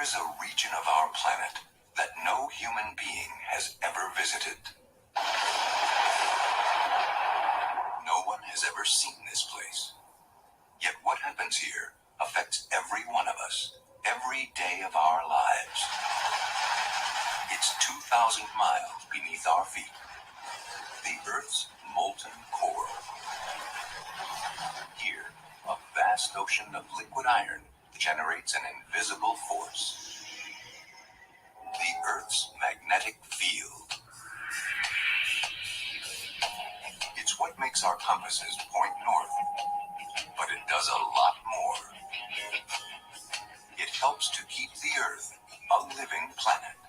There's a region of our planet that no human being has ever visited. No one has ever seen this place. Yet what happens here affects every one of us, every day of our lives. It's 2,000 miles beneath our feet. The Earth's molten core. Here, a vast ocean of liquid iron generates an invisible force. The Earth's magnetic field. It's what makes our compasses point north, but it does a lot more. It helps to keep the Earth a living planet.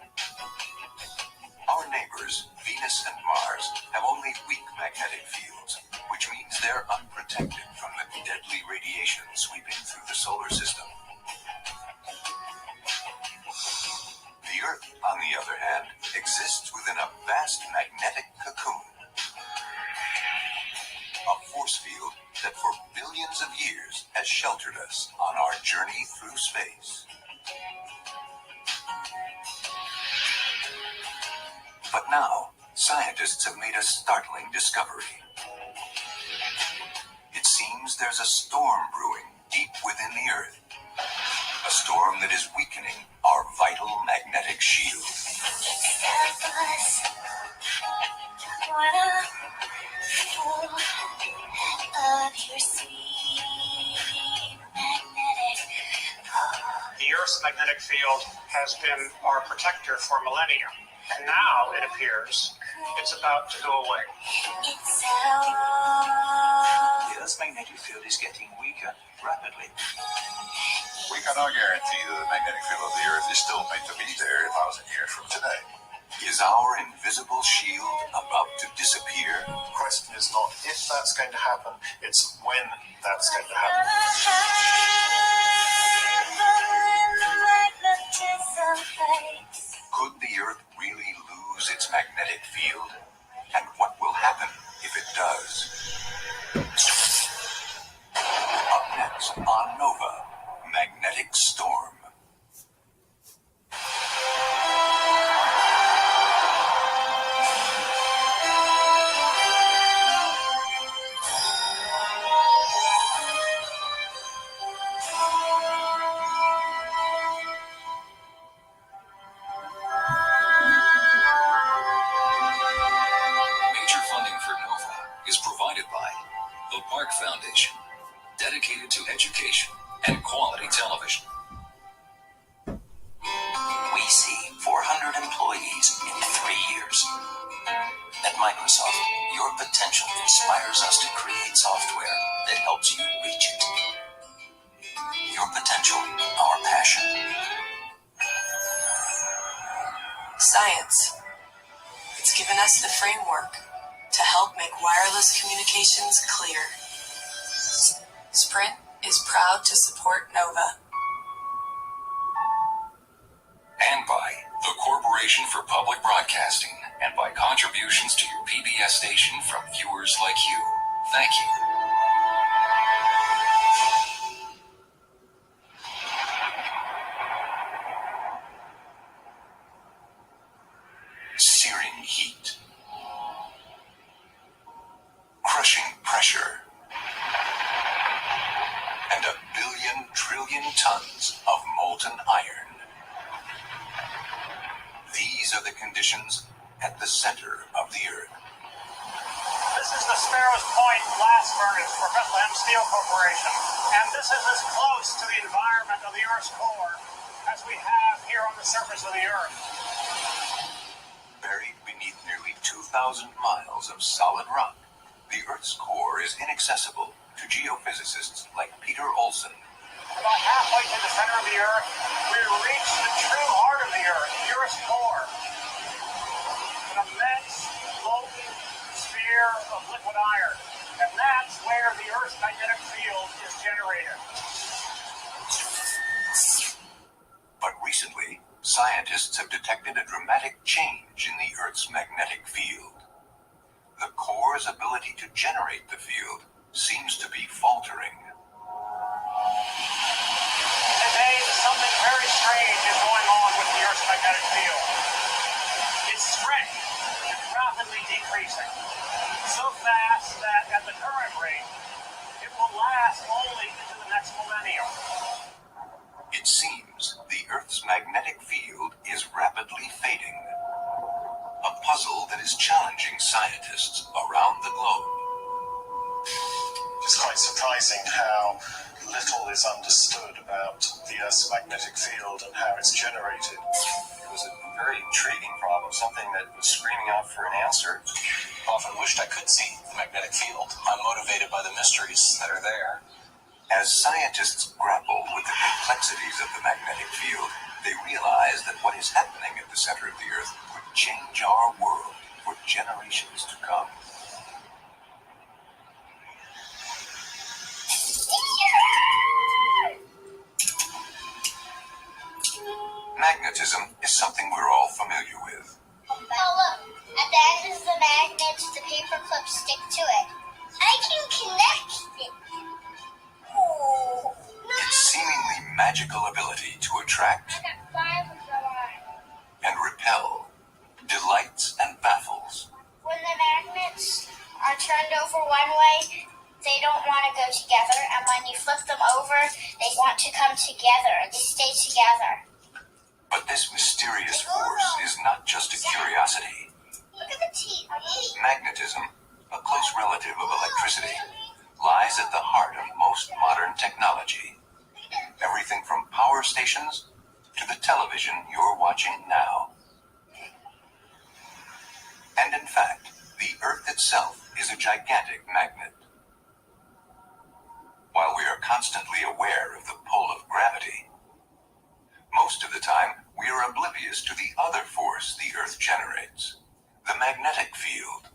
Our neighbors, Venus and Mars, have only weak magnetic fields, which means they're unprotected from the deadly radiation sweeping through the solar system. The Earth, on the other hand, exists within a vast magnetic cocoon. A force field that for billions of years has sheltered us on our journey through space. But now, scientists have made a startling discovery. It seems there's a storm brewing deep within the Earth. A storm that is weakening our vital magnetic shield. The Earth's magnetic field has been our protector for millennia, and now it appears it's about to go away. The Earth's magnetic field is getting weaker rapidly. We cannot guarantee that the magnetic field of the Earth is still made to be there 1,000 years from today. Is our invisible shield about to disappear? The question is not if that's going to happen, it's when that's going to happen. Could the Earth really lose its magnetic field? And what will happen if it does? Up next on Nova, Magnetic Storm. Foundation, dedicated to education and quality television. We see 400 employees in 3 years. At Microsoft, your potential inspires us to create software that helps you reach it. Your potential, our passion. Science. It's given us the framework to help make wireless communications clear. Sprint is proud to support Nova. And by the Corporation for Public Broadcasting, and by contributions to your PBS station from viewers like you. Thank you. Searing heat. Crushing pressure. And a billion trillion tons of molten iron. These are the conditions at the center of the Earth. This is the Sparrows Point blast furnace for Bethlehem Steel Corporation, and this is as close to the environment of the Earth's core as we have here on the surface of the Earth. Buried beneath nearly 2,000 miles of solid rock, the Earth's core is inaccessible to geophysicists like Peter Olson. About halfway to the center of the Earth, we reach the true heart of the Earth, the Earth's core. An immense, molten sphere of liquid iron. And that's where the Earth's magnetic field is generated. But recently, scientists have detected a dramatic change in the Earth's magnetic field. The core's ability to generate the field seems to be faltering. Today, something very strange is last only into the next millennium. It seems the Earth's magnetic field is rapidly fading. A puzzle that is challenging scientists around the globe. It's quite surprising how little is understood about the Earth's magnetic field and how it's generated. It was a very intriguing problem, something that was screaming out for an answer. Often wished I could see the magnetic field. I'm motivated by the mysteries that are there. As scientists grapple with the complexities of the magnetic field, they realize that what is happening at the center of the Earth could change our world for generations to come. Magnetism is something we're all familiar with. Oh, look. At the end of the magnet, the paper clips stick to it. I can connect it. Oh. Its seemingly magical ability to attract I got 5 of them. and repel delights and baffles. When the magnets are turned over one way, they don't want to go together. And when you flip them over, they want to come together. They stay together. But this mysterious force is not just a curiosity. Look at the teeth. Magnetism, a close relative of electricity, lies at the heart of most modern technology. Everything from power stations to the television you're watching now. And in fact, the Earth itself is a gigantic magnet. While we are constantly aware of the pull of gravity, most of the time we are oblivious to the other force the Earth generates, the magnetic field.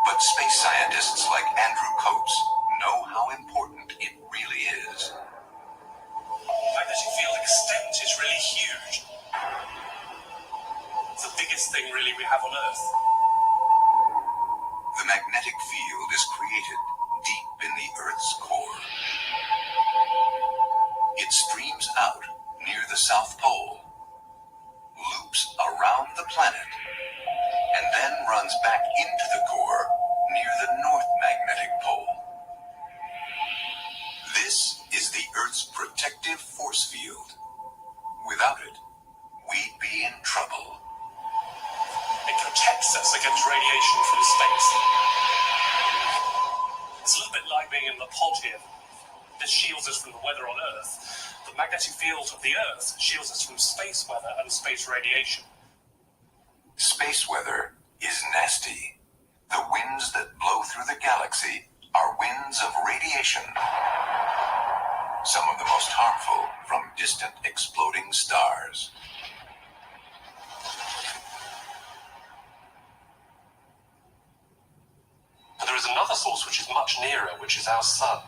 But space scientists like Andrew Coates know how important it really is. The magnetic field extent is really huge. It's the biggest thing really we have on Earth. The magnetic field is created deep in the Earth's core. It streams out near the South Pole, loops around the planet, and then runs back into the core near the North Magnetic Pole. This is the Earth's protective force field. Without it, we'd be in trouble. It protects us against radiation from space. It's a little bit like being in the pod here. This shields us from the weather on Earth. The magnetic field of the Earth shields us from space weather and space radiation. Space weather is nasty. The winds that blow through the galaxy are winds of radiation. Some of the most harmful from distant exploding stars. But there is another source which is much nearer, which is our Sun.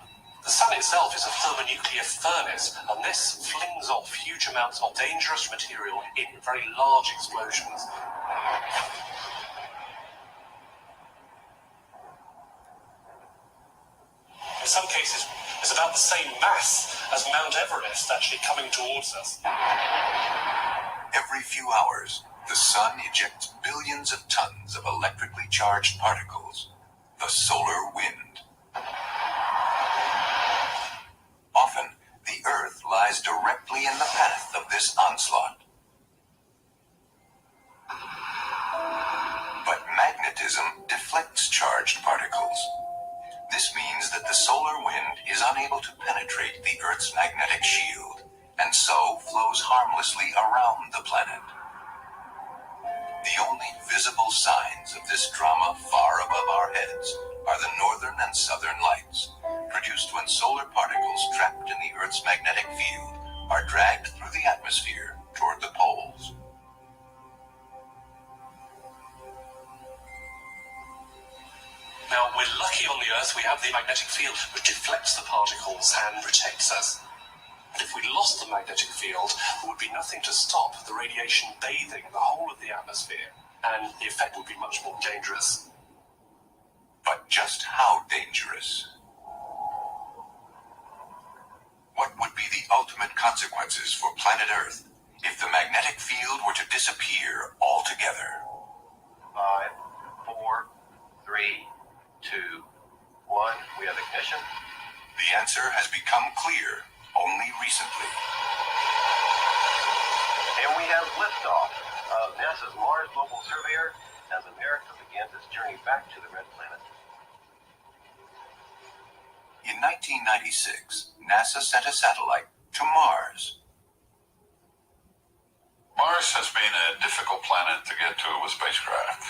The Sun itself is a thermonuclear furnace, and this flings off huge amounts of dangerous material in very large explosions. In some cases, it's about the same mass as Mount Everest actually coming towards us. Every few hours, the Sun ejects billions of tons of electrically charged particles, the solar wind. Often, the Earth lies directly in the path of this onslaught. But magnetism deflects charged particles. This means that the solar wind is unable to penetrate the Earth's magnetic shield, and so flows harmlessly around the planet. The only visible signs of this drama far above our heads are the northern and southern lights, produced when solar particles trapped in the Earth's magnetic field are dragged through the atmosphere toward the poles. Now, we're lucky on the Earth we have the magnetic field which deflects the particles and protects us. But if we lost the magnetic field, there would be nothing to stop the radiation bathing the whole of the atmosphere, and the effect would be much more dangerous. But just how dangerous? What would be the ultimate consequences for planet Earth if the magnetic field were to disappear altogether? 5, 4, 3, mission? The answer has become clear only recently. And we have liftoff of NASA's Mars Global Surveyor as America begins its journey back to the Red Planet. In 1996, NASA sent a satellite to Mars. Mars has been a difficult planet to get to with spacecraft.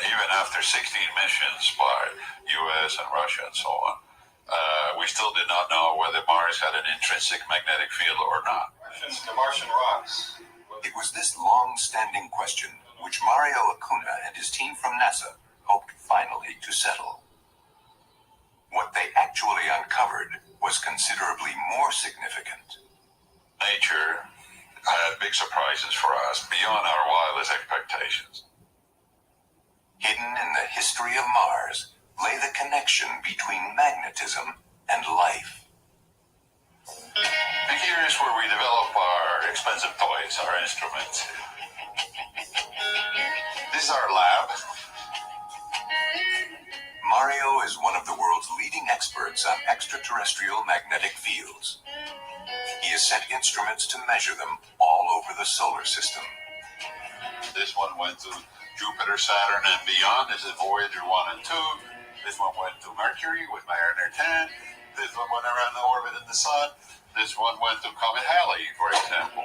Even after 16 missions by US and Russia and so on, we still did not know whether Mars had an intrinsic magnetic field or not. The Martian rocks. It was this long-standing question which Mario Acuna and his team from NASA hoped finally to settle. What they actually uncovered was considerably more significant. Nature had big surprises for us beyond our wildest expectations. Hidden in the history of Mars lay the connection between magnetism and life. And here is where we develop our expensive toys, our instruments. This is our lab. Mario is one of the world's leading experts on extraterrestrial magnetic fields. He has sent instruments to measure them all over the solar system. This one went to Jupiter, Saturn, and beyond. This is Voyager 1 and 2. This one went to Mercury with Mariner 10. This one went around the orbit of the Sun. This one went to Comet Halley, for example.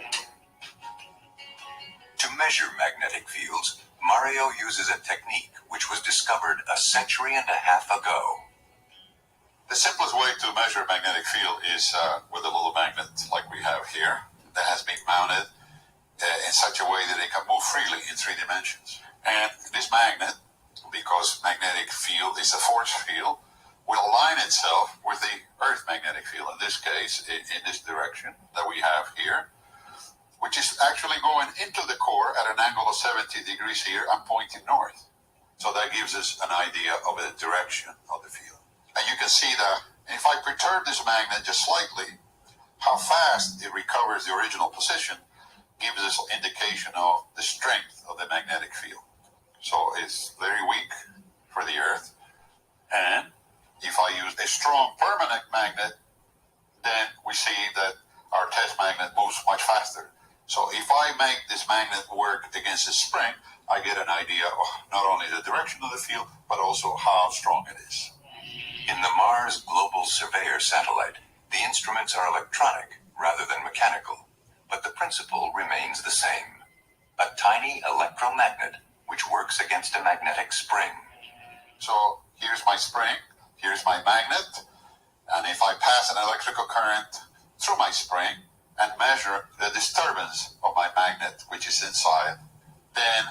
To measure magnetic fields, Mario uses a technique which was discovered a century and a half ago. The simplest way to measure a magnetic field is with a little magnet like we have here that has been mounted in such a way that it can move freely in 3 dimensions. And this magnet, because magnetic field is a force field, will align itself with the Earth magnetic field, in this case, in this direction that we have here, which is actually going into the core at an angle of 70 degrees here and pointing north. So that gives us an idea of the direction of the field. And you can see that if I perturb this magnet just slightly, how fast it recovers the original position gives us an indication of the strength of the magnetic field. So it's very weak for the Earth. And if I use a strong permanent magnet, then we see that our test magnet moves much faster. So if I make this magnet work against a spring, I get an idea of not only the direction of the field, but also how strong it is. In the Mars Global Surveyor satellite, the instruments are electronic rather than mechanical, but the principle remains the same. A tiny electromagnet which works against a magnetic spring. So here's my spring, here's my magnet, and if I pass an electrical current through my spring and measure the disturbance of my magnet, which is inside, then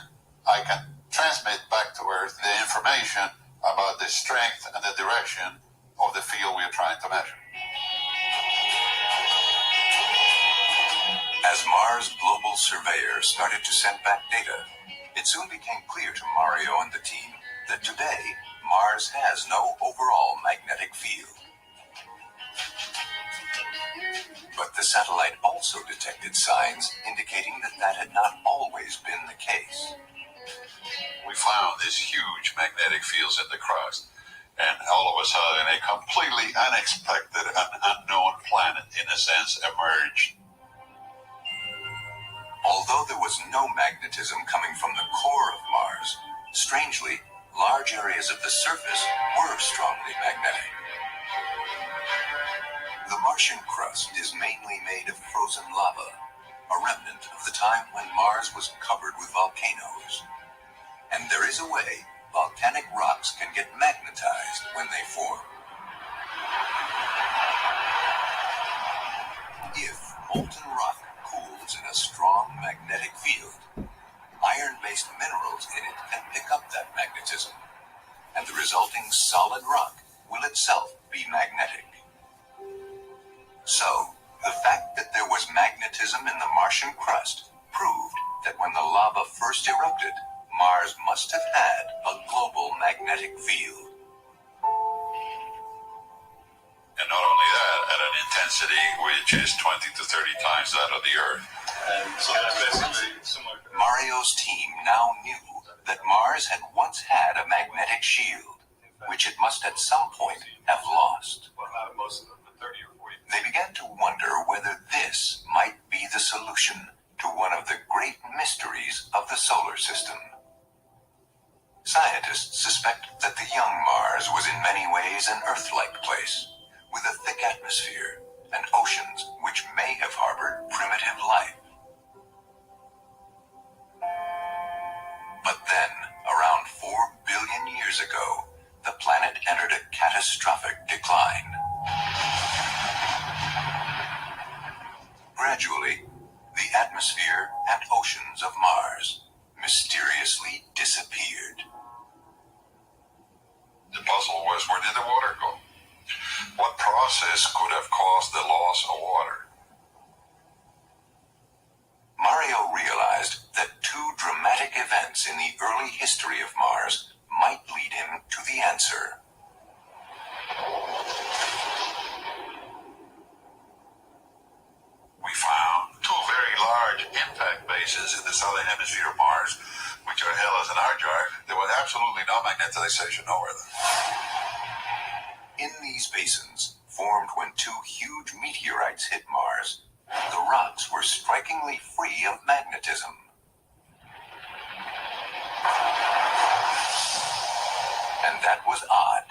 I can transmit back to Earth the information about the strength and the direction of the field we are trying to measure. As Mars Global Surveyor started to send back data, it soon became clear to Mario and the team that today Mars has no overall magnetic field. But the satellite also detected signs indicating that that had not always been the case. We found these huge magnetic fields in the crust, and all of a sudden a completely unexpected and unknown planet, in a sense, emerged. Although there was no magnetism coming from the core of Mars, strangely, large areas of the surface were strongly magnetic. The Martian crust is mainly made of frozen lava, a remnant of the time when Mars was covered with volcanoes. And there is a way volcanic rocks can get magnetized when they form. If molten rock cools in a strong magnetic field, iron-based minerals in it can pick up that magnetism, and the resulting solid rock will itself be magnetic. So, the fact that there was magnetism in the Martian crust proved that when the lava first erupted, Mars must have had a global magnetic field. And not only that, at an intensity which is 20 to 30 times that of the Earth. And so that's basically similar. Mario's team now knew that Mars had once had a magnetic shield. which it must at some point have lost. What about most of them, the 30 or 40? They began to wonder whether this might be the solution to one of the great mysteries of the solar system. Scientists suspect that the young Mars was in many ways an Earth-like place, with a thick atmosphere and oceans which may have harbored primitive life. But then, around 4 billion years ago, the planet entered a catastrophic decline. Gradually, the atmosphere and oceans of Mars mysteriously disappeared. The puzzle was, where did the water go? What process could have caused the loss of water? Mario realized that two dramatic events in the early history of Mars might lead him to the answer. We found two very large impact bases in the southern hemisphere of Mars, which are Hellas and Argyre. There was absolutely no magnetization over them. In these basins, formed when two huge meteorites hit Mars, the rocks were strikingly free of magnetism. And that was odd,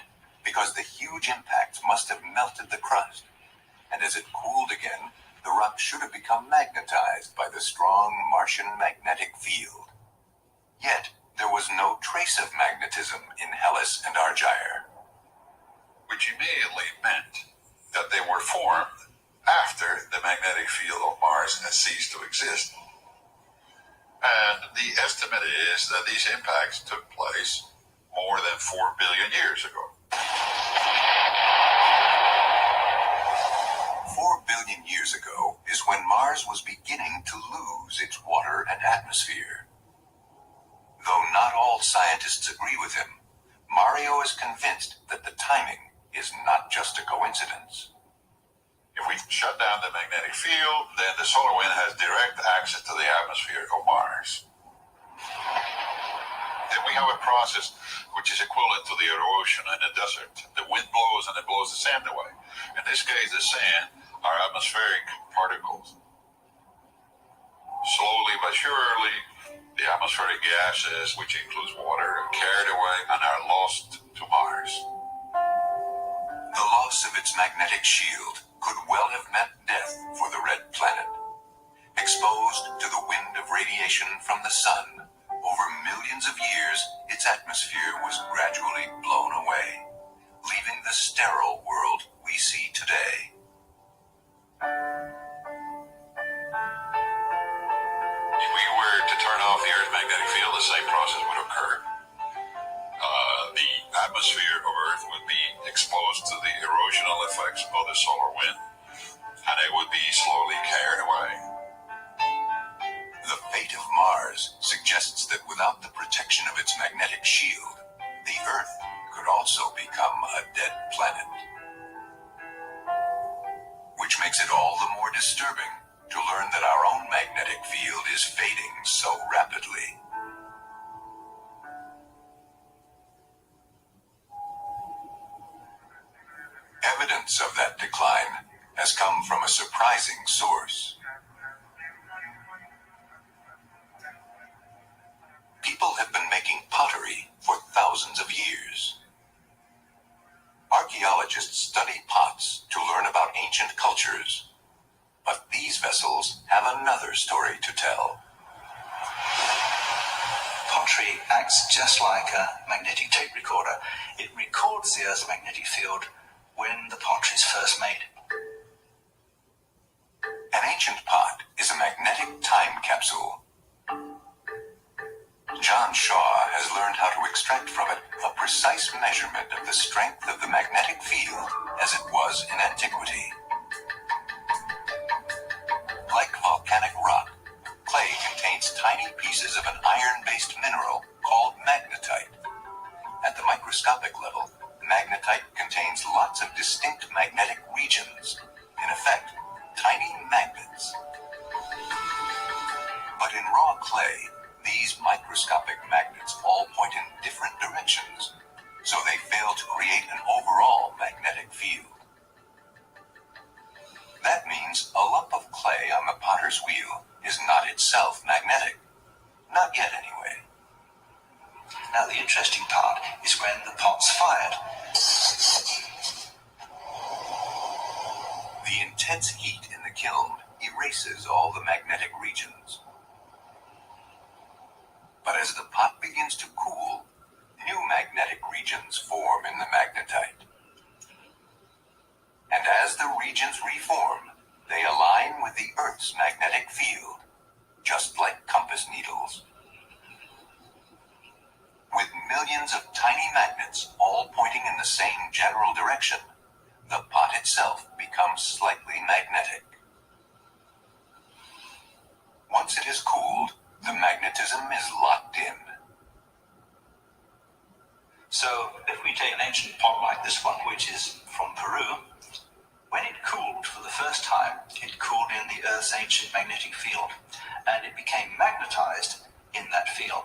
because the huge impacts must have melted the crust, and as it cooled again, the rock should have become magnetized by the strong Martian magnetic field. Yet, there was no trace of magnetism in Hellas and Argyre. Which immediately meant that they were formed after the magnetic field of Mars has ceased to exist. And the estimate is that these impacts took place more than 4 billion years ago. 4 billion years ago is when Mars was beginning to lose its water and atmosphere. Though not all scientists agree with him, Mario is convinced that the timing is not just a coincidence. If we shut down the magnetic field, then the solar wind has direct access to the atmosphere of Mars. Then we have a process which is equivalent to the erosion in a desert. The wind blows and it blows the sand away. In this case, the sand are atmospheric particles. Slowly but surely, the atmospheric gases, which includes water, are carried away and are lost to Mars. The loss of its magnetic shield could well have meant death for the red planet. Exposed to the wind of radiation from the sun, over millions of years, its atmosphere was gradually blown away, leaving the sterile world we see today. If we were to turn off the Earth's magnetic field, the same process would occur. The atmosphere of Earth would be exposed to the erosional effects of the solar wind, and it would be slowly carried away. The fate of Mars suggests that without the protection of its magnetic shield, the Earth could also become a dead planet. Which makes it all the more disturbing to learn that our own magnetic field is fading so rapidly. Evidence of that decline has come from a surprising source. People have been making pottery for thousands of years. Archaeologists study pots to learn about ancient cultures, but these vessels have another story to tell. Pottery acts just like a magnetic tape recorder. It records the Earth's magnetic field when the pottery is first made. An ancient pot is a magnetic time capsule. John Shaw has learned how to extract from it a precise measurement of the strength of the magnetic field as it was in antiquity. Like volcanic rock, clay contains tiny pieces of an iron-based mineral called magnetite. At the microscopic level, magnetite contains lots of distinct magnetic regions, in effect, tiny magnets. But in raw clay, these microscopic magnets all point in different directions, so they fail to required. The intense heat in the kiln erases all the magnetic regions. But as the pot begins to cool, new magnetic regions form in the magnetite. And as the regions reform, they align with the Earth's magnetic field, just like compass needles. With millions of tiny magnets all pointing in the same general direction, the pot itself becomes slightly magnetic. Once it is cooled, the magnetism is locked in. So if we take an ancient pot like this one, which is from Peru, when it cooled for the first time, it cooled in the Earth's ancient magnetic field, and it became magnetized in that field.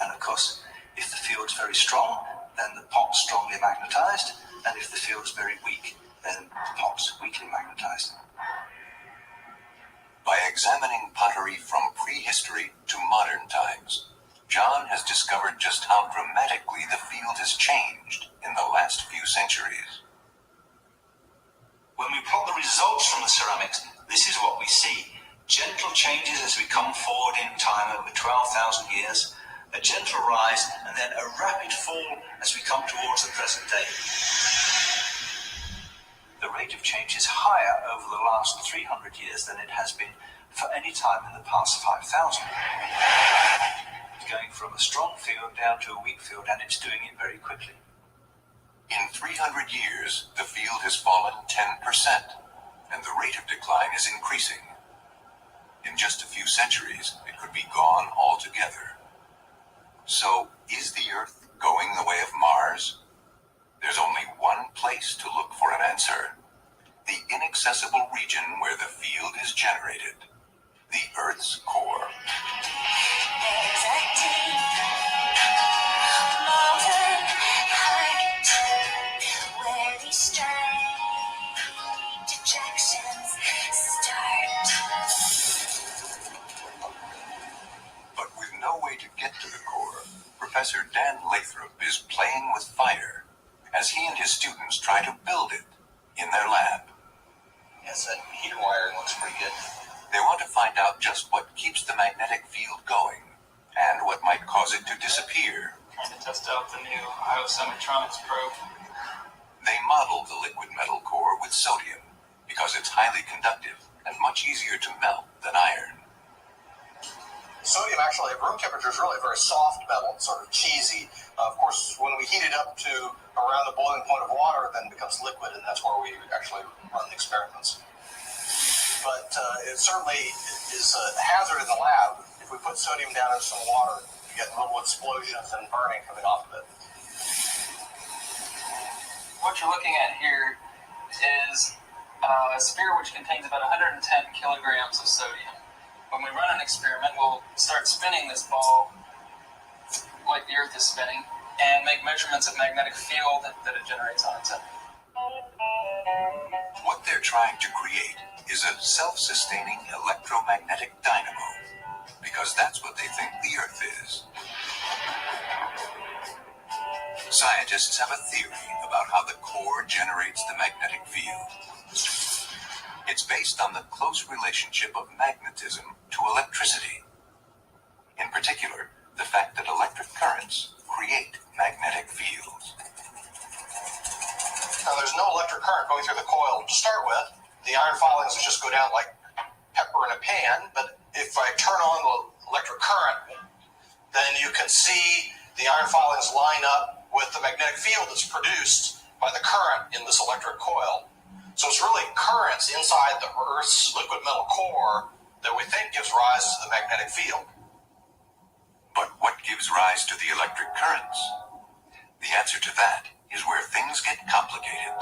And of course, if the field's very strong, then the pot's strongly magnetized, and if the field's very weak, then the pot's weakly magnetized. By examining pottery from prehistory to modern times, John has discovered just how dramatically the field has changed in the last few centuries. When we plot the results from the ceramics, this is what we see. Gentle changes as we come forward in time over 12,000 years, a gentle rise, and then a rapid fall as we come towards the present day. The rate of change is higher over the last 300 years than it has been for any time in the past 5,000. It's going from a strong field down to a weak field, and it's doing it very quickly. In 300 years, the field has fallen 10%, and the rate of decline is increasing. In just a few centuries, it could be gone altogether. So, is the Earth going the way of Mars? There's only one place to look for an answer: the inaccessible region where the field is generated, the Earth's core. There's a deep mountain height where these strange ejections start. But with no way to get to the core, Professor Dan Lathrop is playing with fire as he and his students try to build it in their lab. Yes, that heater wiring looks pretty good. They want to find out just what keeps the magnetic field going and what might cause it to disappear. Trying to test out the new Iosemetronics probe. They modeled the liquid metal core with sodium because it's highly conductive and much easier to melt than iron. Sodium actually at room temperature is really a very soft metal, sort of cheesy. Of course, when we heat it up to around the boiling point of water, it then becomes liquid, and that's where we actually run the experiments. But it certainly is a hazard in the lab. If we put sodium down in some water, you get little explosions and burning coming off of it. What you're looking at here is a sphere which contains about 110 kilograms of sodium. When we run an experiment, we'll start spinning this ball like the Earth is spinning and make measurements of magnetic field that it generates on its own. What they're trying to create is a self-sustaining electromagnetic dynamo, because that's what they think the Earth is. Scientists have a theory about how the core generates the magnetic field. It's based on the close relationship of magnetism to electricity. In particular, the fact that electric currents create magnetic fields. Now, there's no electric current going through the coil to start with. The iron filings just go down like pepper in a pan, but if I turn on the electric current, then you can see the iron filings line up with the magnetic field that's produced by the current in this electric coil. So it's really currents inside the Earth's liquid metal core that we think gives rise to the magnetic field. But what gives rise to the electric currents? The answer to that is where things get complicated.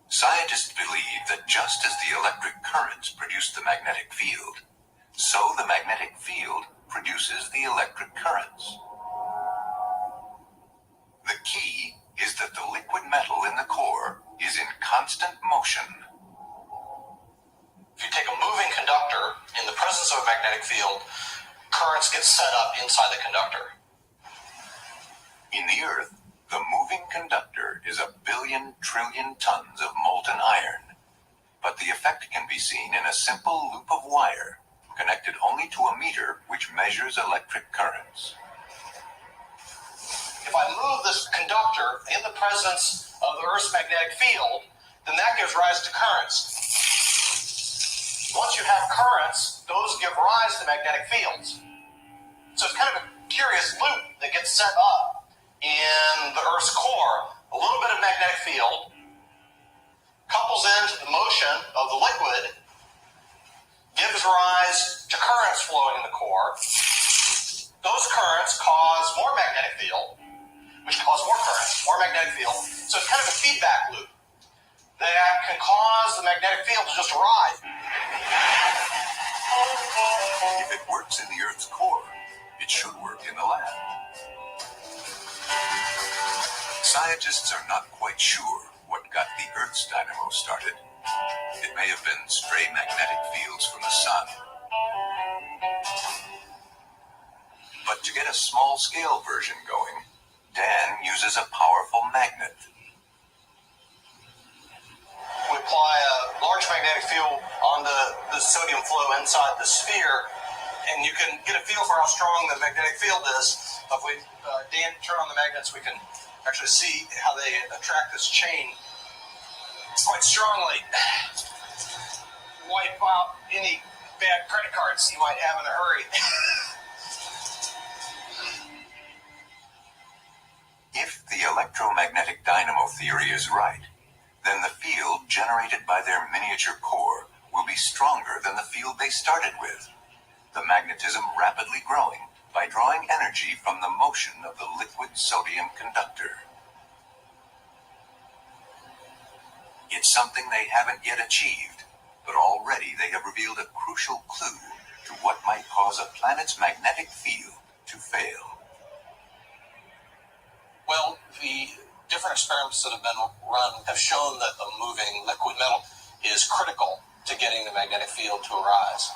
Scientists believe that just as the electric currents produce the magnetic field, so the magnetic field produces the electric currents. The key is that the liquid metal in the core is in constant motion. If you take a moving conductor in the presence of a magnetic field, currents get set up inside the conductor. In the Earth, The moving conductor is 1 billion trillion tons of molten iron, but the effect can be seen in a simple loop of wire connected only to a meter which measures electric currents. If I move this conductor in the presence of the Earth's magnetic field, then that gives rise to currents. Once you have currents, those give rise to magnetic fields. So it's kind of a curious loop that gets set up in the Earth's core. A little bit of magnetic field couples into the motion of the liquid, gives rise to currents flowing in the core. Those currents cause more magnetic field, which cause more currents, more magnetic field. So it's kind of a feedback loop that can cause the magnetic field to just rise. If it works in the Earth's core, it should work in the lab. Scientists are not quite sure what got the Earth's dynamo started. It may have been stray magnetic fields from the sun. But to get a small-scale version going, Dan uses a powerful magnet. We apply a large magnetic field on the sodium flow inside the sphere, and you can get a feel for how strong the magnetic field is. If we, Dan, turn on the magnets, we can actually see how they attract this chain quite strongly. Wipe out any bad credit cards you might have in a hurry. If the electromagnetic dynamo theory is right, then the field generated by their miniature core will be stronger than the field they started with, the magnetism rapidly growing by drawing energy from the motion of the liquid sodium conductor. It's something they haven't yet achieved, but already they have revealed a crucial clue to what might cause a planet's magnetic field to fail. Well, the different experiments that have been run have shown that the moving liquid metal is critical to getting the magnetic field to arise.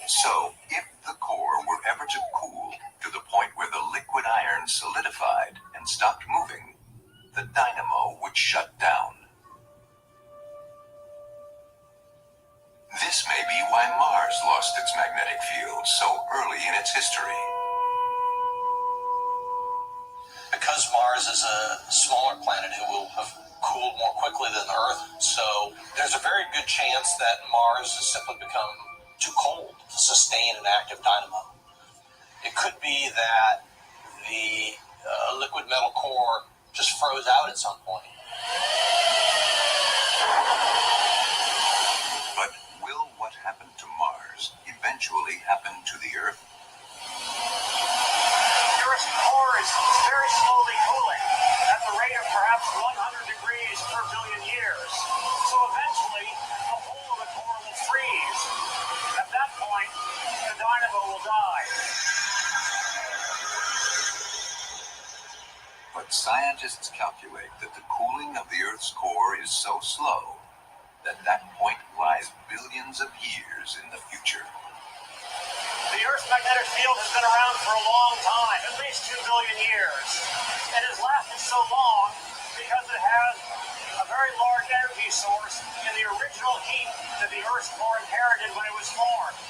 So, if the core were ever to cool to the point where the liquid iron solidified and stopped moving, the dynamo would shut down. This may be why Mars lost its magnetic field so early in its history. Because Mars is a smaller planet, it will have cooled more quickly than Earth. So there's a very good chance that Mars has simply become too cold to sustain an active dynamo. It could be that the liquid metal core just froze out at some point. But will what happened to Mars eventually happen to the Earth? The Earth's core is very slowly cooling at the rate of perhaps 100 degrees per billion years. So eventually, the whole of the core will freeze. At that point, the dynamo will die. But scientists calculate that the cooling of the Earth's core is so slow that that point lies billions of years in the future. The Earth's magnetic field has been around for a long time, at least 2 billion years. It has lasted so long because it has a very large energy source in the original heat that the Earth's core inherited when it was formed.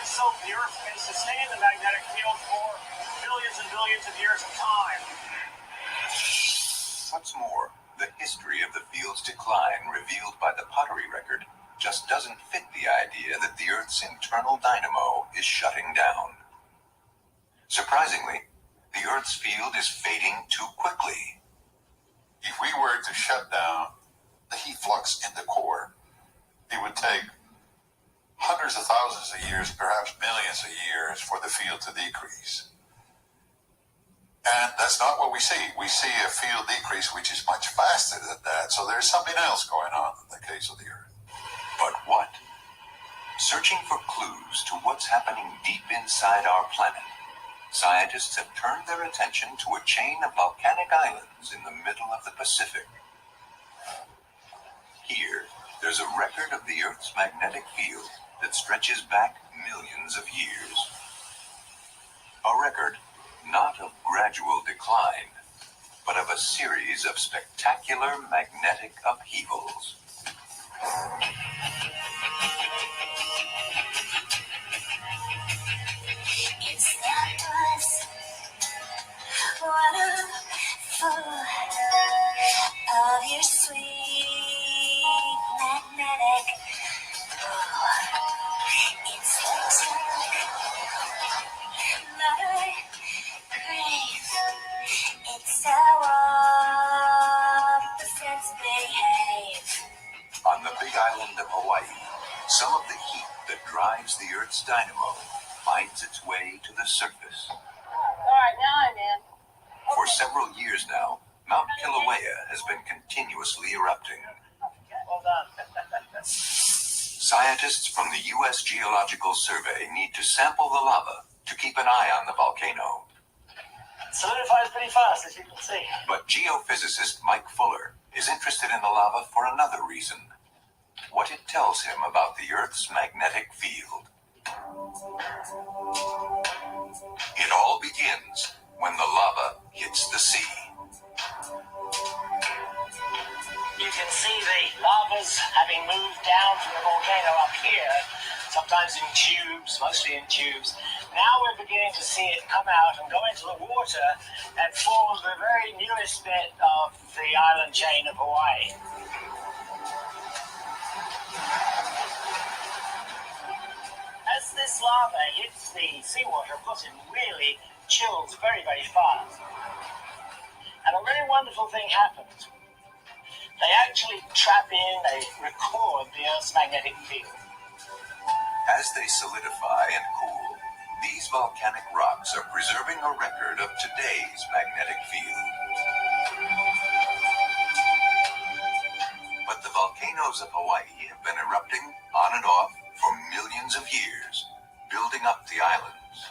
So the Earth can sustain the magnetic field for billions and billions of years of time. What's more, the history of the field's decline revealed by the pottery record just doesn't fit the idea that the Earth's internal dynamo is shutting down. Surprisingly, the Earth's field is fading too quickly. If we were to shut down the heat flux in the core, it would take hundreds of thousands of years, perhaps millions of years, for the field to decrease. And that's not what we see. We see a field decrease which is much faster than that. So there's something else going on in the case of the Earth. But what? Searching for clues to what's happening deep inside our planet, scientists have turned their attention to a chain of volcanic islands in the middle of the Pacific. Here, there's a record of the Earth's magnetic field that stretches back millions of years. A record not of gradual decline, a series of spectacular magnetic upheavals. It's the buzz, wonderful of your sweet magnetic pull. It's electric, mother grace. It's how opposites behave. On the big island of Hawaii, some of the heat that drives the Earth's dynamo finds its way to the surface. All right, now I'm in. For several years now, Mount Kilauea has been continuously erupting. Well done. Scientists from the U.S. Geological Survey need to sample the lava to keep an eye on the volcano. Solidifies pretty fast, as you can see. But geophysicist Mike Fuller is interested in the lava for another reason: what it tells him about the Earth's magnetic field. It all begins when the lava hits the sea. You can see the lavas having moved down from the volcano up here, sometimes in tubes, mostly in tubes. Now we're beginning to see it come out and go into the water and form the very newest bit of the island chain of Hawaii. As this lava hits the seawater, of course it really chills very, very fast. And a really wonderful thing happens. They actually trap in, they record the Earth's magnetic field. As they solidify and cool, these volcanic rocks are preserving a record of today's magnetic field. But the volcanoes of Hawaii have been erupting on and off for millions of years, building up the islands.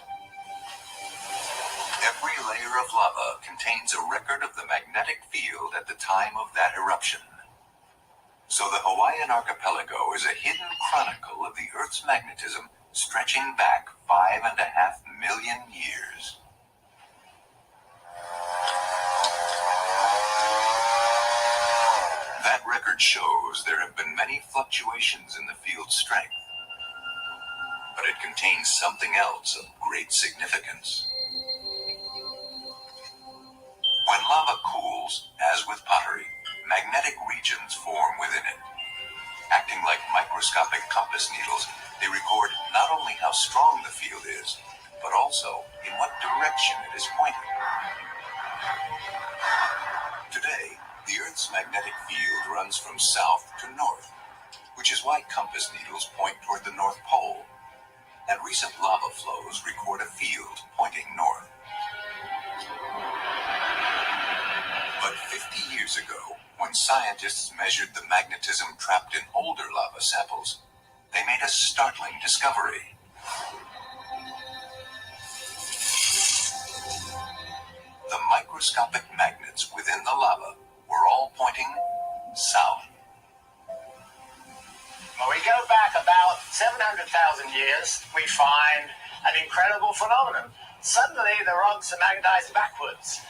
Every layer of lava contains a record of the magnetic field at the time of that eruption. So the Hawaiian archipelago is a hidden chronicle of the Earth's magnetism stretching back 5.5 million years. That record shows there have been many fluctuations in the field's strength, but it contains something else of great significance. When lava cools, as with pottery, magnetic regions form within it. Acting like microscopic compass needles, they record not only how strong the field is, but also in what direction it is pointing. Today, the Earth's magnetic field runs from south to north, which is why compass needles point toward the North Pole, and recent lava flows record a field pointing north. But 50 years ago, when scientists measured the magnetism trapped in older lava samples, they made a startling discovery. The microscopic magnets within the lava were all pointing south. When we go back about 700,000 years, we find an incredible phenomenon. Suddenly, the rocks are magnetized backwards.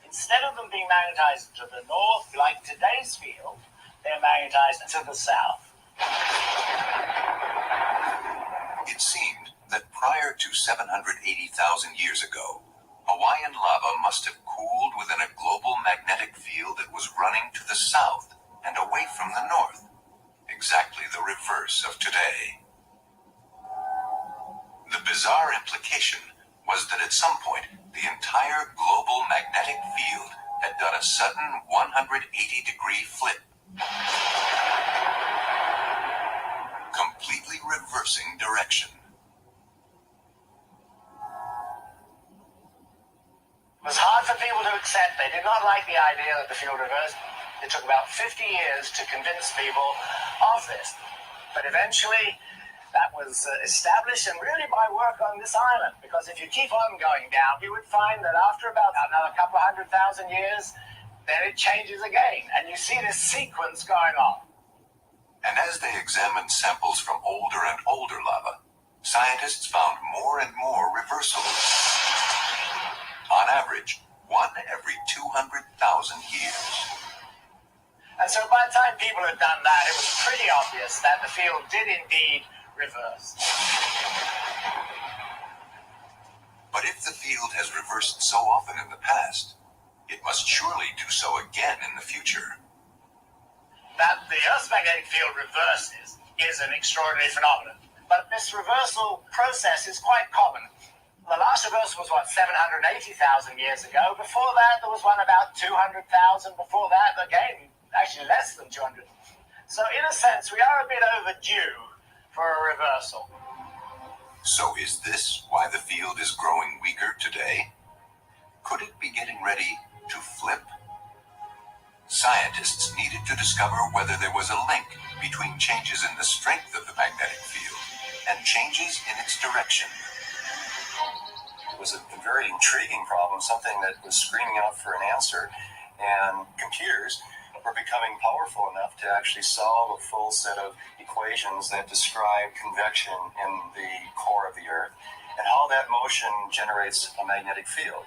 Instead of them being magnetized to the north, like today's field, they're magnetized to the south. It seemed that prior to 780,000 years ago, Hawaiian lava must have cooled within a global magnetic field that was running to the south and away from the north, exactly the reverse of today. The bizarre implication was that at some point, the entire global magnetic field had done a sudden 180-degree flip, completely reversing direction. It was hard for people to accept. They did not like the idea that the field reversed. It took about 50 years to convince people of this. But eventually, that was established, and really by work on this island. Because if you keep on going down, you would find that after about another couple of 100,000 years, then it changes again. And you see this sequence going on. And as they examined samples from older and older lava, scientists found more and more reversals. On average, 1 every 200,000 years. And so by the time people had done that, it was pretty obvious that the field did indeed reverse. But if the field has reversed so often in the past, it must surely do so again in the future. That the Earth's magnetic field reverses is an extraordinary phenomenon. But this reversal process is quite common. The last reversal was, 780,000 years ago. Before that, there was one about 200,000. Before that, again, actually less than 200. So in a sense, we are a bit overdue for a reversal. So is this why the field is growing weaker today? Could it be getting ready to flip? Scientists needed to discover whether there was a link between changes in the strength of the magnetic field and changes in its direction. It was a very intriguing problem, something that was screaming out for an answer, and computers were becoming powerful enough to actually solve a full set of equations that describe convection in the core of the Earth and how that motion generates a magnetic field.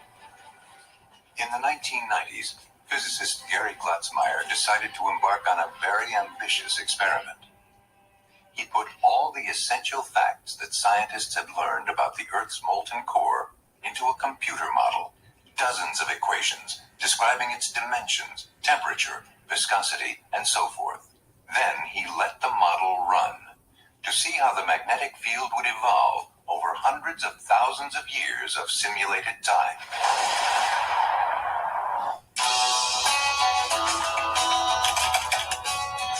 In the 1990s, physicist Gary Glatzmeyer decided to embark on a very ambitious experiment. He put all the essential facts that scientists had learned about the Earth's molten core into a computer model. Dozens of equations describing its dimensions, temperature, viscosity, and so forth. Then he let the model run to see how the magnetic field would evolve over hundreds of thousands of years of simulated time.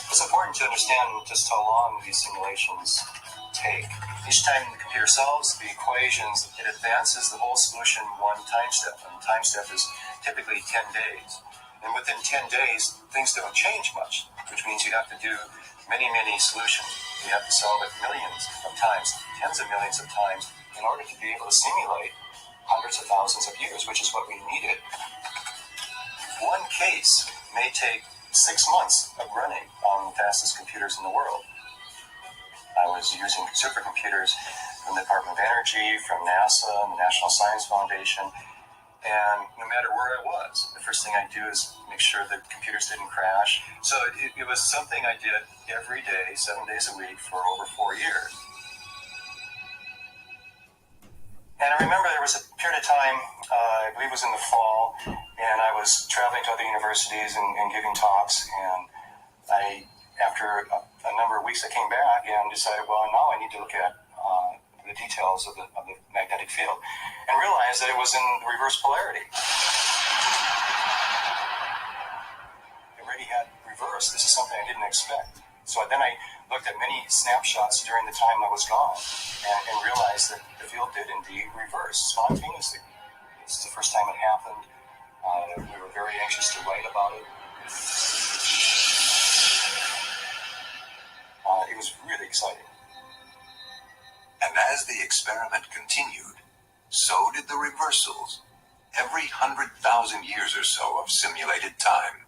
It's important to understand just how long these simulations take. Each time the computer solves the equations, it advances the whole solution one time step, and the time step is typically 10 days. And within 10 days, things don't change much, which means you have to do many, many solutions. You have to solve it millions of times, tens of millions of times, in order to be able to simulate hundreds of thousands of years, which is what we needed. One case may take 6 months of running on the fastest computers in the world. I was using supercomputers from the Department of Energy, from NASA, and the National Science Foundation, and no matter where I was, the first thing I do is make sure that computers didn't crash. So it was something I did every day, 7 days a week for over 4 years. And I remember there was a period of time, I believe it was in the fall, and I was traveling to other universities and giving talks, and after a number of weeks, I came back and decided, well, now I need to look at the details of the magnetic field, and realized that it was in reverse polarity. It already had reversed. This is something I didn't expect. So then I looked at many snapshots during the time I was gone, and realized that the field did indeed reverse spontaneously. It's the first time it happened. We were very anxious to write about it. It was really exciting. And as the experiment continued, so did the reversals, every 100,000 years or so of simulated time.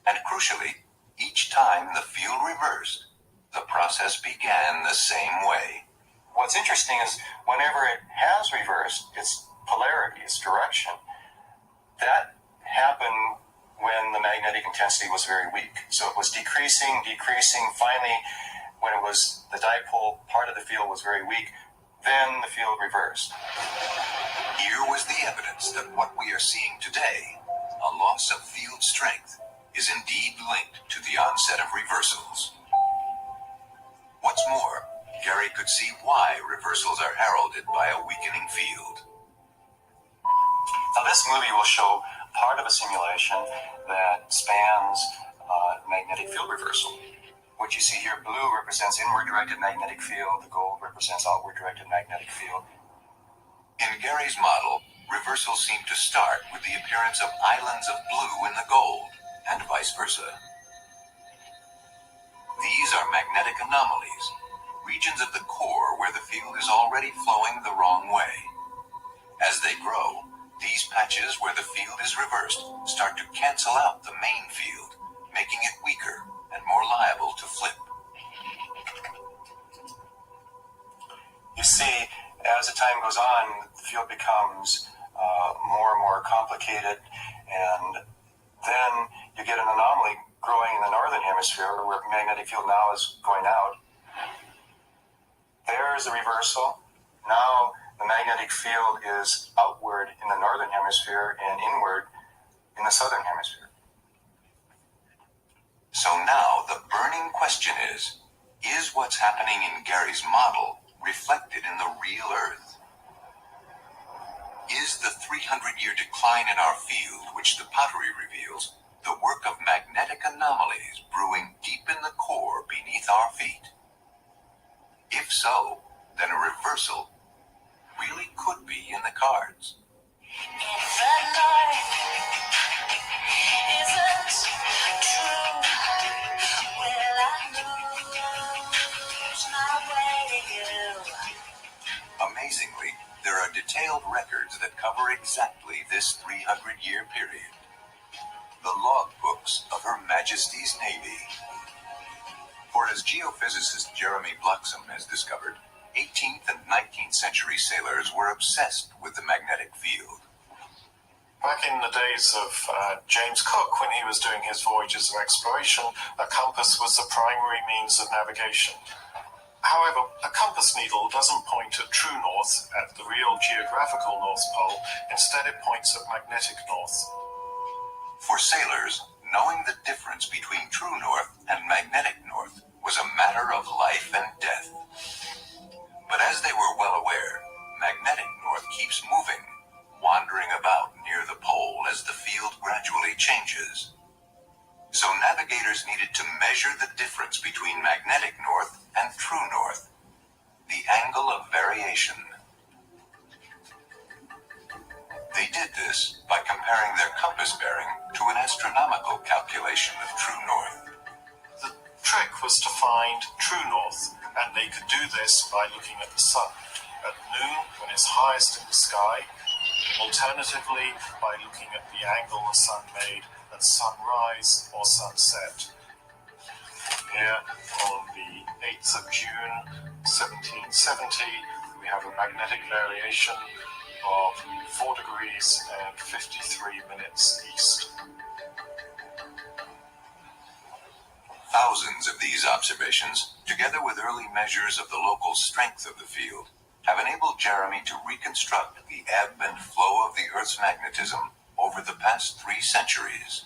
And crucially, each time the field reversed, the process began the same way. What's interesting is whenever it has reversed its polarity, its direction, that happened when the magnetic intensity was very weak. So it was decreasing. Finally, when it was the dipole part of the field was very weak, then the field reversed. Here was the evidence that what we are seeing today, a loss of field strength, is indeed linked to the onset of reversals. What's more, Gary could see why reversals are heralded by a weakening field. Now this movie will show part of a simulation that spans magnetic field reversal. What you see here, blue represents inward-directed magnetic field, the gold represents outward-directed magnetic field. In Gary's model, reversals seem to start with the appearance of islands of blue in the gold, and vice versa. These are magnetic anomalies, regions of the core where the field is already flowing the wrong way. As they grow, these patches where the field is reversed start to cancel out the main field, making it weaker and more liable to flip. You see, as the time goes on, the field becomes more and more complicated, and hemisphere, where the magnetic field now is going out. There's the reversal. Now the magnetic field is outward in the northern hemisphere and inward in the southern hemisphere. So now the burning question is what's happening in Gary's model reflected in the real Earth? Is the 300-year decline in our field, which the pottery reveals, the work of magnetic anomalies brewing deep in the core beneath our feet? If so, then a reversal really could be in the cards. If the north isn't true, will I lose my way to you? Amazingly, there are detailed records that cover exactly this 300-year period. The logbooks of Her Majesty's Navy. For as geophysicist Jeremy Bluxham has discovered, 18th and 19th century sailors were obsessed with the magnetic field. Back in the days of James Cook, when he was doing his voyages of exploration, a compass was the primary means of navigation. However, a compass needle doesn't point at true north, at the real geographical North Pole. Instead, it points at magnetic north. For sailors, knowing the difference between true north and magnetic north was a matter of life and death. But as they were well aware, magnetic north keeps moving, wandering about near the pole as the field gradually changes. So navigators needed to measure the difference between magnetic north and true north, the angle of variation. They did this by comparing their compass bearing to an astronomical calculation of true north. The trick was to find true north, and they could do this by looking at the sun at noon when it's highest in the sky, alternatively by looking at the angle the sun made at sunrise or sunset. Here on the 8th of June 1770 we have a magnetic variation of 4 degrees and 53 minutes east. Thousands of these observations, together with early measures of the local strength of the field, have enabled Jeremy to reconstruct the ebb and flow of the Earth's magnetism over the past 3 centuries.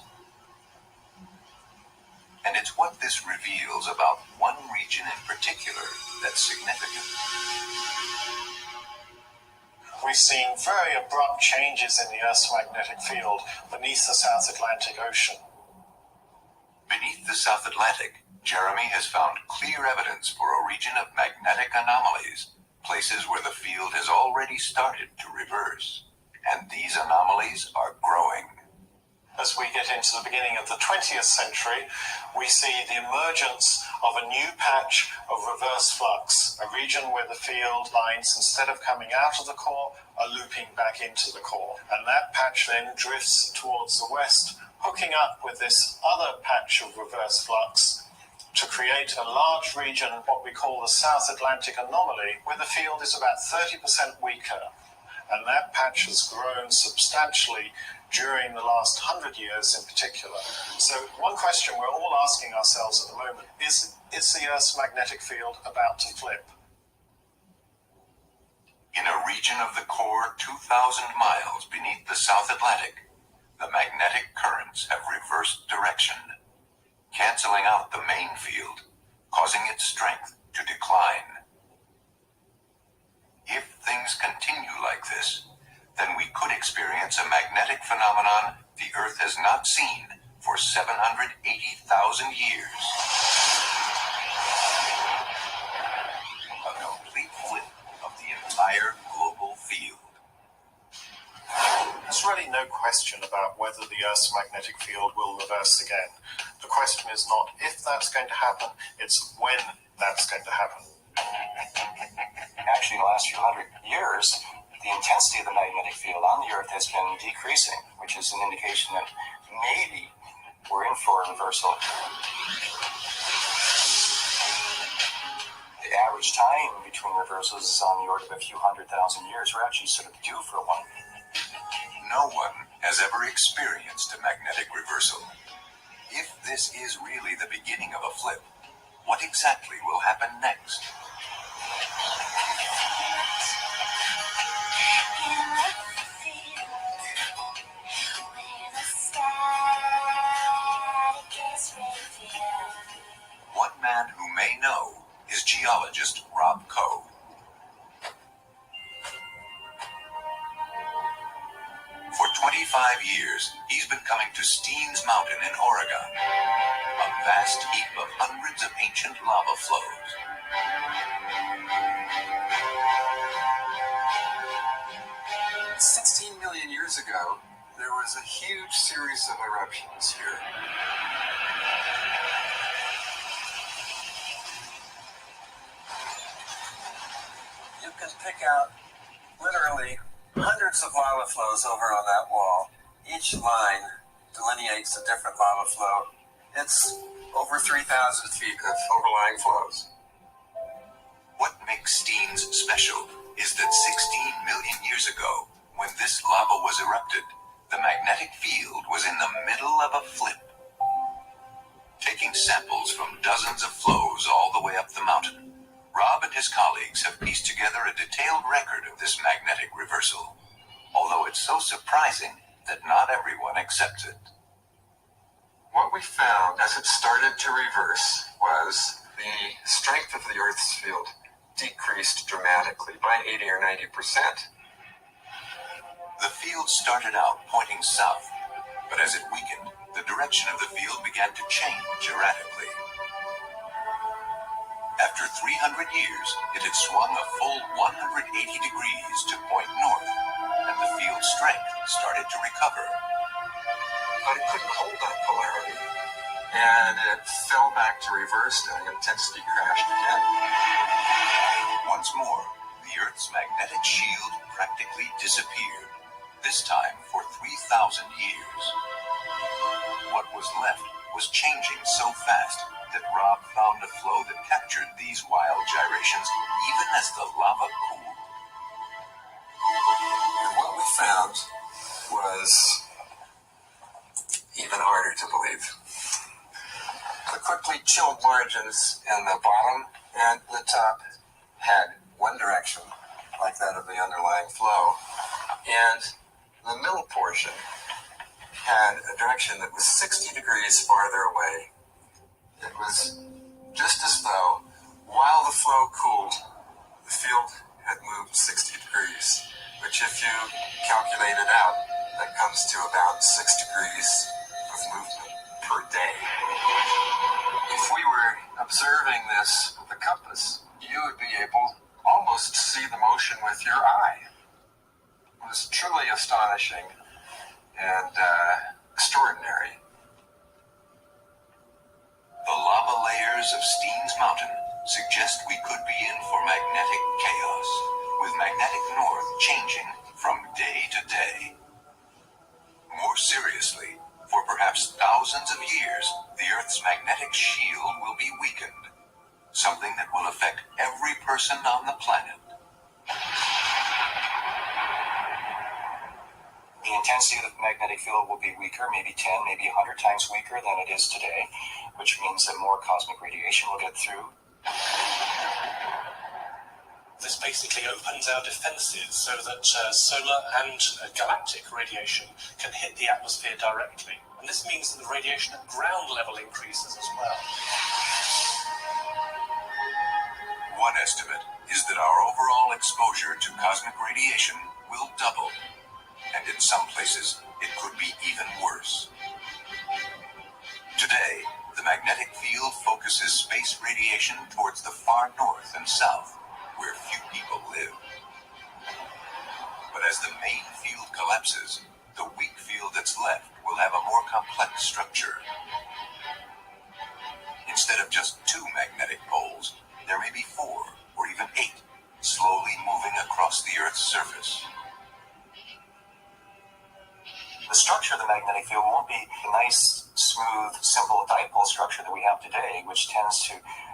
And it's what this reveals about one region in particular that's significant. We've seen very abrupt changes in the Earth's magnetic field beneath the South Atlantic Ocean. Beneath the South Atlantic, Jeremy has found clear evidence for a region of magnetic anomalies, places where the field has already started to reverse. And these anomalies are growing. As we get into the beginning of the 20th century, we see the emergence of a new patch of reverse flux, a region where the field lines, instead of coming out of the core, are looping back into the core. And that patch then drifts towards the west, hooking up with this other patch of reverse flux to create a large region, what we call the South Atlantic anomaly, where the field is about 30% weaker. And that patch has grown substantially during the last 100 years in particular. So one question we're all asking ourselves at the moment is the Earth's magnetic field about to flip? In a region of the core 2,000 miles beneath the South Atlantic, the magnetic currents have reversed direction, canceling out the main field, causing its strength to decline. If things continue like this, then we could experience a magnetic phenomenon the Earth has not seen for 780,000 years. A complete flip of the entire global field. There's really no question about whether the Earth's magnetic field will reverse again. The question is not if that's going to happen, it's when that's going to happen. Actually, in the last few hundred years, the intensity of the magnetic field on the Earth has been decreasing, which is an indication that maybe we're in for a reversal. The average time between reversals is on the order of a few 100,000 years. We're actually sort of due for one. No one has ever experienced a magnetic reversal. If this is really the beginning of a flip, what exactly will happen next? One man who may know is geologist Rob Coe. For 25 years, he's been coming to Steens Mountain in Oregon, a vast heap of hundreds of ancient lava flows. $16 million years ago, there was a huge series of eruptions here. You can pick out literally hundreds of lava flows over on that wall. Each line delineates a different lava flow. It's over 3,000 feet of overlying flows. What makes Steens special is that 16 million years ago, when this lava was erupted, the magnetic field was in the middle of a flip. Taking samples from dozens of flows all the way up the mountain, Rob and his colleagues have pieced together a detailed record of this magnetic reversal, although it's so surprising that not everyone accepts it. What we found as it started to reverse was the strength of the Earth's field decreased dramatically by 80 or 90%. The field started out pointing south, but as it weakened, the direction of the field began to change erratically. After 300 years, it had swung a full 180 degrees to point north, and the field's strength started to recover. But it couldn't hold that polarity, and it fell back to reverse, and intensity crashed again. Once more, the Earth's magnetic shield practically disappeared, this time for 3,000 years. What was left was changing so fast that Rob found a flow that captured these wild gyrations even as the lava cooled. And what we found was even harder to believe. The quickly chilled margins in the bottom and the top had one direction, like that of the underlying flow, and the middle portion had a direction that was 60 degrees farther away. It was just as though, while the flow cooled, the field had moved 60 degrees, which if you calculate it out, that comes to about 6 degrees of movement per day. If we were observing this with a compass, you would be able almost to see the motion with your eye. It was truly astonishing and extraordinary. The lava layers of Steens Mountain suggest we could be in for magnetic chaos, with magnetic north changing from day to day. More seriously, for perhaps thousands of years, the Earth's magnetic shield will be weakened, something that will affect every person on the planet. The intensity of the magnetic field will be weaker, maybe 10, maybe 100 times weaker than it is today, which means that more cosmic radiation will get through. This basically opens our defenses so that solar and galactic radiation can hit the atmosphere directly. And this means that the radiation at ground level increases as well. One estimate is that our overall exposure to cosmic radiation will double, and in some places it could be even worse. Today, the magnetic field focuses space radiation towards the far north and south, where few people live. But as the main field collapses, the weak field that's left will have a more complex structure. Instead of just 2 magnetic poles, there may be 4 or even 8, slowly moving across the Earth's surface. The structure of the magnetic field won't be the nice, smooth, simple dipole structure that we have today, which tends to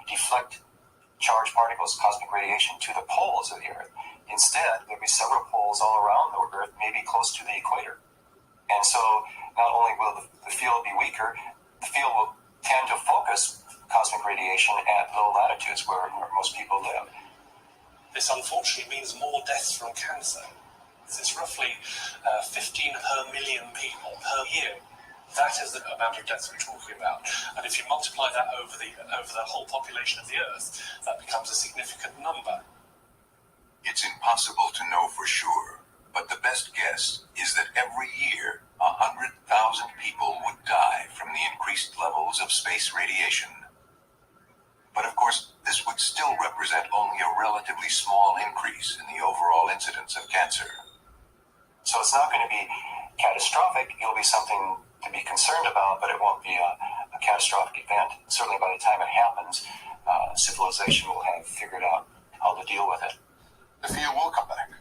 deflect charged particles, cosmic radiation, to the poles of the Earth. Instead, there'll be several poles all around the Earth, maybe close to the equator. And so not only will the field be weaker, the field will tend to focus cosmic radiation at low latitudes where most people live. This unfortunately means more deaths from cancer. It's roughly 15 per million people per year. That is the amount of deaths we're talking about. And if you multiply that over the whole population of the Earth, that becomes a significant number. It's impossible to know for sure, but the best guess is that every year 100,000 people would die from the increased levels of space radiation. But of course, this would still represent only a relatively small increase in the overall incidence of cancer. So it's not going to be catastrophic. It'll be something to be concerned about, but it won't be a catastrophic event. Certainly by the time it happens, civilization will have figured out how to deal with it. The field will come back.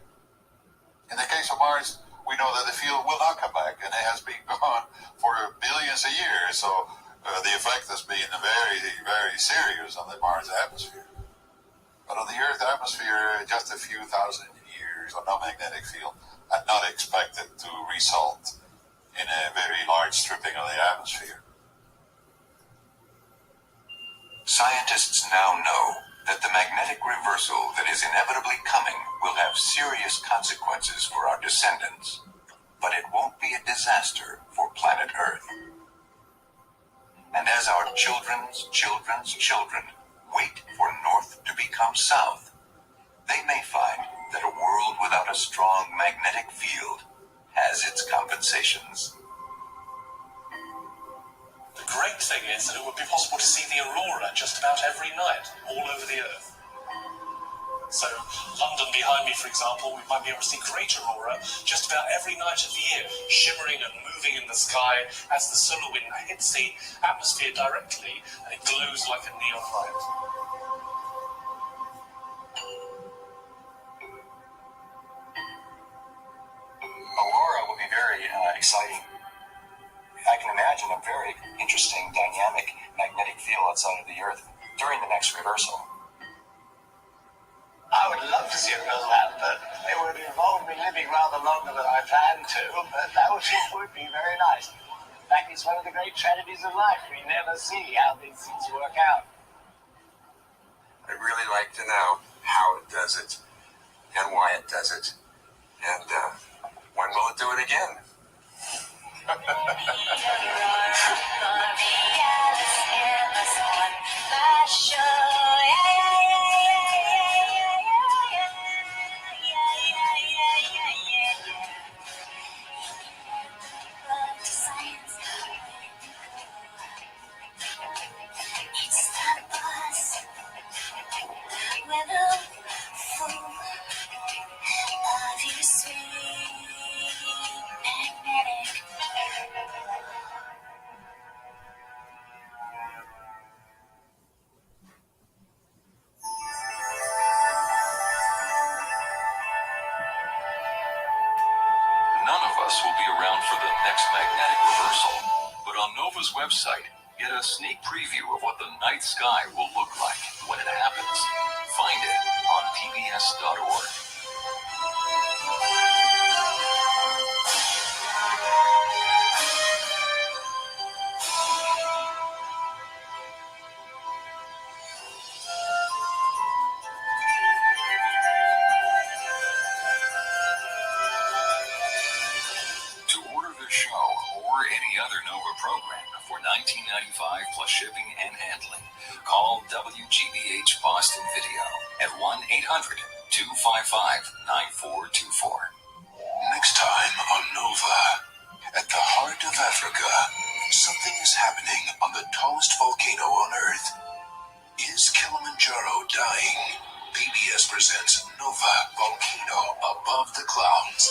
In the case of Mars, we know that the field will not come back, and it has been gone for billions of years. So the effect has been very, very serious on the Mars atmosphere. But on the Earth atmosphere, just a few thousand years of no magnetic field are not expected to result in a very large stripping of the atmosphere. Scientists now know that the magnetic reversal that is inevitably coming will have serious consequences for our descendants, but it won't be a disaster for planet Earth. And as our children's children's children wait for North to become South, they may find that a world without a strong magnetic field has its compensations. The great thing is that it would be possible to see the aurora just about every night, all over the Earth. So, London behind me, for example, we might be able to see great aurora just about every night of the year, shimmering and moving in the sky as the solar wind hits the atmosphere directly, and it glows like a neon light. Aurora will be very exciting. I can imagine a very interesting dynamic magnetic field outside of the Earth during the next reversal. I would love to see it reversal happen, but it would involve me living rather longer than I planned to, but that would be very nice. In fact, it's one of the great tragedies of life. We never see how these things work out. I'd really like to know how it does it and why it does it. And when will it do it again? None of us will be around for the next magnetic reversal, but on NOVA's website, get a sneak preview of what the night sky will look like when it happens. Find it on pbs.org. To order the show or any other NOVA program for $19.95 plus shipping and handling, call WGBH Boston Video at 1-800-255-9424. Next time on NOVA, at the heart of Africa, something is happening on the tallest volcano on Earth. Is Kilimanjaro dying? PBS presents NOVA, Volcano Above the Clouds.